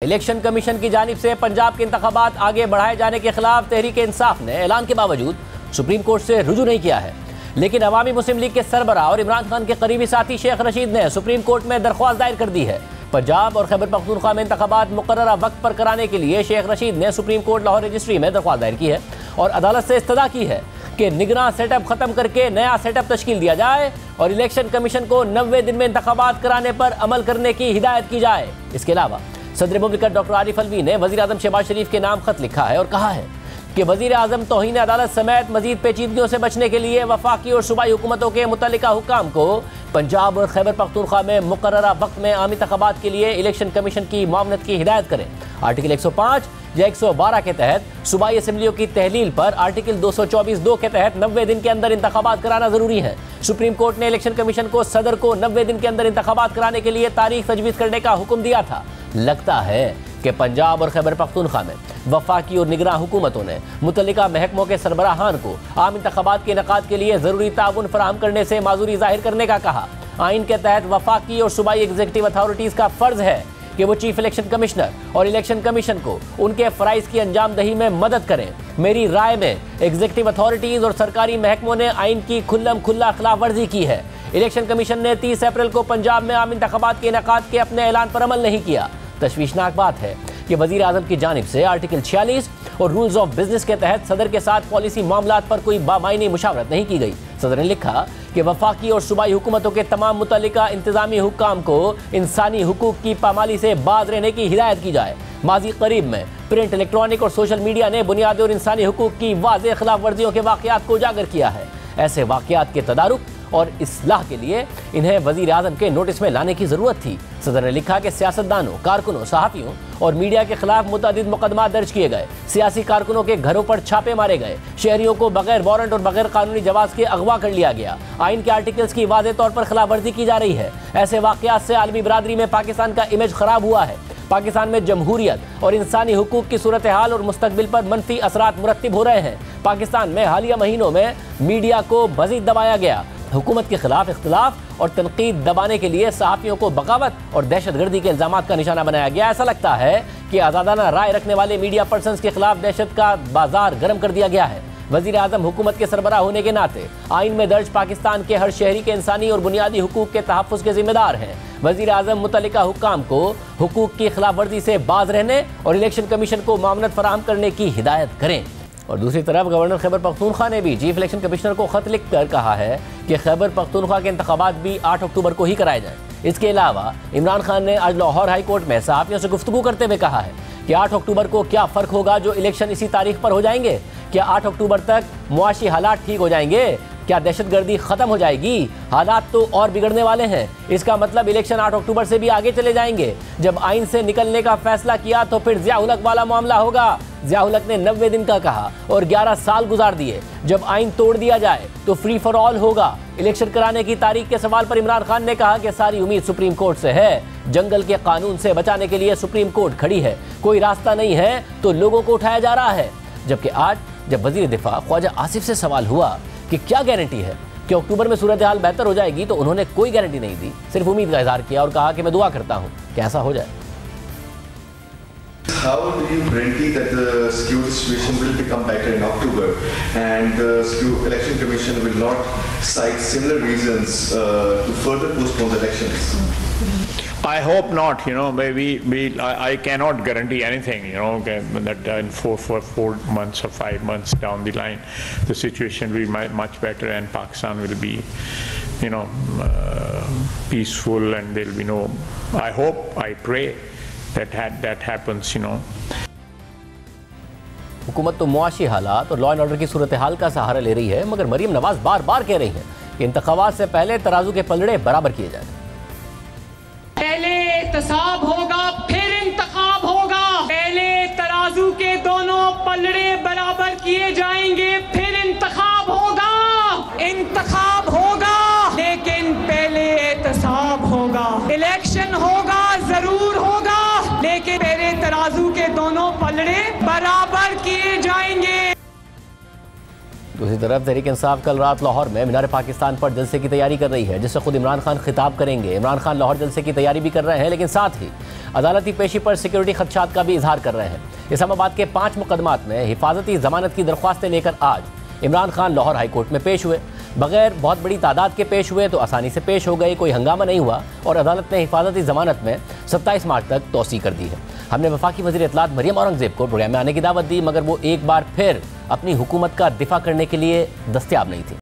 Election commission की जानिब से पंजाब के इंतखाबात आगे बढ़ाए जाने के खिलाफ तहरीक इंसाफ ने ऐलान के बावजूद सुप्रीम कोर्ट से रुजू नहीं किया है, लेकिन अवामी मुस्लिम लीग के सरबराह और इमरान खान के करीबी साथी शेख रशीद ने सुप्रीम कोर्ट में दरख्वास्त दायर कर दी है। पंजाब और खैबर पख्तूनख्वा में इंतखाबात मुकर्ररा वक्त पर कराने के लिए शेख रशीद ने सुप्रीम कोर्ट लाहौर रजिस्ट्री में दरख्वास्त दायर की है और अदालत से इस्तदा की है कि निगरान सेटअप खत्म करके नया सेटअप तश्कील दिया जाए और इलेक्शन कमीशन को 90 दिन में इंतखाबात कराने पर अमल करने की हिदायत की जाए। इसके अलावा सदर मुमलिकत डॉक्टर आरिफ अलवी ने वज़ीर आज़म शहबाज शरीफ के नाम खत लिखा है और कहा है कि वज़ीर आज़म तौहीन अदालत समेत मजीद पेचीदगियों से बचने के लिए वफाकी और सूबाई हुकूमतों के मुतल्लिका हुक्काम को पंजाब और खैबर पख्तूनख्वा में मुकर्ररा वक्त में आम इंतखाबात के लिए इलेक्शन कमीशन की मुआवनत की हिदायत करें। आर्टिकल 105 या 112 के तहत सूबाई असम्बलियों की तहलील पर आर्टिकल 224(2) के तहत 90 दिन के अंदर इंतखाबात कराना जरूरी है। सुप्रीम कोर्ट ने इलेक्शन कमीशन को सदर को 90 दिन के अंदर इंतखाबात कराने के लिए तारीख तजवीज़ करने का हुक्म दिया था। लगता है कि पंजाब और खैबर पख्तूनख्वा में वफाकी और निगरान हुकूमतों ने मुतल्लिका महकमों के सरबराहान को आम इंतखाबात के इनेकाद के लिए ज़रूरी ताउन फराहम करने से माजूरी जाहिर करने का कहा। आइन के तहत वफाकी और सूबाई एग्जीक्यूटिव अथॉरिटीज़ का फ़र्ज है कि वो चीफ इलेक्शन कमिश्नर और इलेक्शन कमीशन को उनके फ़राइज़ की अंजाम दही में मदद करें। मेरी राय में एग्जीक्यूटिव अथॉरिटीज़ और सरकारी महकमों ने आइन की खुल्लम खुल्ला खिलाफ वर्जी की है। इलेक्शन कमीशन ने 30 अप्रैल को पंजाब में आम इंतखाबात के इनेकाद के अपने ऐलान पर अमल नहीं किया। तशवीशनाक बात है कि वज़ीर आज़म की जानिब से आर्टिकल 46 और रूल्स ऑफ बिजनेस के तहत सदर के साथ पॉलिसी मामलात पर कोई बामायनी मुशावरत नहीं की गई। सदर ने लिखा कि वफाकी और सूबाई हुकूमतों के तमाम मुतल्लिका इंतजामी हुक्काम को इंसानी हुकूक की पामाली से बाज रहने की हिदायत की जाए। माजी करीब में प्रिंट, इलेक्ट्रॉनिक और सोशल मीडिया ने बुनियादी और इंसानी हुकूक की वाज़ेह खिलाफ वर्जियों के वाक़यात को उजागर किया है। ऐसे वाक़यात के तदारुक और इस्लाह के लिए इन्हें वज़ीर आज़म के नोटिस में लाने की ज़रूरत थी। सदर ने लिखा कि सियासतदानों, कारकुनों, सहाफ़ियों और मीडिया के खिलाफ मुतअद्दिद मुकदमा दर्ज किए गए, सियासी कारकुनों के घरों पर छापे मारे गए, शहरियों को बगैर वारंट और बगैर कानूनी जवाज़ के अगवा कर लिया गया, आइन के आर्टिकल्स की वाज़ेह तौर पर खिलाफ वर्जी की जा रही है। ऐसे वाक़यात से आलमी बरादरी में पाकिस्तान का इमेज ख़राब हुआ है। पाकिस्तान में जमहूरियत और इंसानी हुकूक की सूरत हाल और मुस्तकबिल पर मनफी असरात मुरत्तिब हो रहे हैं। पाकिस्तान में हालिया महीनों में मीडिया को मज़ीद दबाया गया। हुकूमत के खिलाफ इख्तिलाफ और तनकीद दबाने के लिए सहाफ़ियों को बगावत और दहशतगर्दी के इल्ज़ामात का निशाना बनाया गया। ऐसा लगता है कि आज़ादाना राय रखने वाले मीडिया पर्सन्स के खिलाफ दहशत का बाजार गर्म कर दिया गया है। वज़ीर आज़म हुकूमत के सरबराह होने के नाते आइन में दर्ज पाकिस्तान के हर शहरी के इंसानी और बुनियादी हुकूक के तहफ़्फ़ुज़ के ज़िम्मेदार हैं। वज़ीर आज़म मुतल्लिका हुक्काम को हुकूक की खिलाफ वर्जी से बाज रहने और इलेक्शन कमीशन को मामनत फराहम करने की हिदायत करें। और दूसरी तरफ गवर्नर खैबर पख्तूनख्वा ने भी चीफ इलेक्शन कमिश्नर को खत लिखकर कहा है कि खैबर पख्तूनख्वा के इंतखाबात भी 8 अक्टूबर को ही कराए जाएं। इसके अलावा इमरान खान ने आज लाहौर हाई कोर्ट में सहाफ़ियों से गुफ्तगू करते हुए कहा है कि 8 अक्टूबर को क्या फ़र्क होगा जो इलेक्शन इसी तारीख पर हो जाएंगे? क्या 8 अक्टूबर तक मुआशी हालात ठीक हो जाएंगे? क्या दहशतगर्दी ख़त्म हो जाएगी? हालात तो और बिगड़ने वाले हैं। इसका मतलब इलेक्शन 8 अक्टूबर से भी आगे चले जाएंगे। जब आइन से निकलने का फैसला किया तो फिर ज़िया-उल हक वाला मामला होगा। ज़िया-उल हक ने 90 दिन का कहा और 11 साल गुजार दिए। जब आइन तोड़ दिया जाए तो फ्री फॉर ऑल होगा। इलेक्शन कराने की तारीख के सवाल पर इमरान खान ने कहा कि सारी उम्मीद सुप्रीम कोर्ट से है। जंगल के कानून से बचाने के लिए सुप्रीम कोर्ट खड़ी है। कोई रास्ता नहीं है तो लोगों को उठाया जा रहा है। जबकि आज जब वज़ीर दिफा ख्वाजा आसिफ से सवाल हुआ कि क्या गारंटी है कि अक्टूबर में सूरत हाल बेहतर हो जाएगी, तो उन्होंने कोई गारंटी नहीं दी, सिर्फ उम्मीद का इजहार किया और कहा कि मैं दुआ करता हूँ कि ऐसा हो जाए। How do you guarantee that the skewed situation will become better in October and the election commission will not cite similar reasons to further postpone the elections? I hope not. I cannot guarantee anything. That in four months or 5 months down the line, the situation will be much better and Pakistan will be, peaceful and there will be no. I hope, I pray that happens. हुकूमत तो मुआशी हालात और law and order की सूरत हाल का सहारा ले रही है, मगर मरीम नवाज बार बार कह रही हैं कि इंतखाबात से पहले तराजू के पलड़े बराबर किए जाएं। पहले एहतसाब होगा फिर इंतखाब होगा। पहले तराजू के दोनों पलड़े बराबर किए जाएंगे फिर इंतखाब होगा। इंतखाब होगा लेकिन पहले एहतसाब होगा। इलेक्शन होगा जरूर होगा लेकिन पहले तराजू के दोनों पलड़े बराबर किए जाएंगे। दूसरी तरफ तहरीक इंसाफ कल रात लाहौर में मीनार पाकिस्तान पर जलसे की तैयारी कर रही है, जिससे खुद इमरान खान खिताब करेंगे। इमरान खान लाहौर जलसे की तैयारी भी कर रहे हैं, लेकिन साथ ही अदालती पेशी पर सिक्योरिटी खदशात का भी इजहार कर रहे हैं। इस्लामाबाद के 5 मुकदमात में हिफाजती जमानत की दरख्वास्तें लेकर आज इमरान खान लाहौर हाईकोर्ट में पेश हुए। बगैर बहुत बड़ी तादाद के पेश हुए तो आसानी से पेश हो गए, कोई हंगामा नहीं हुआ और अदालत ने हिफाजती जमानत में 27 मार्च तक तौसी कर दी है। हमने वफाकी वज़ीर इत्तलात मरियम औरंगज़ेब को प्रोग्राम में आने की दावत दी, मगर वो एक बार फिर अपनी हुकूमत का दिफा करने के लिए दस्तयाब नहीं थी।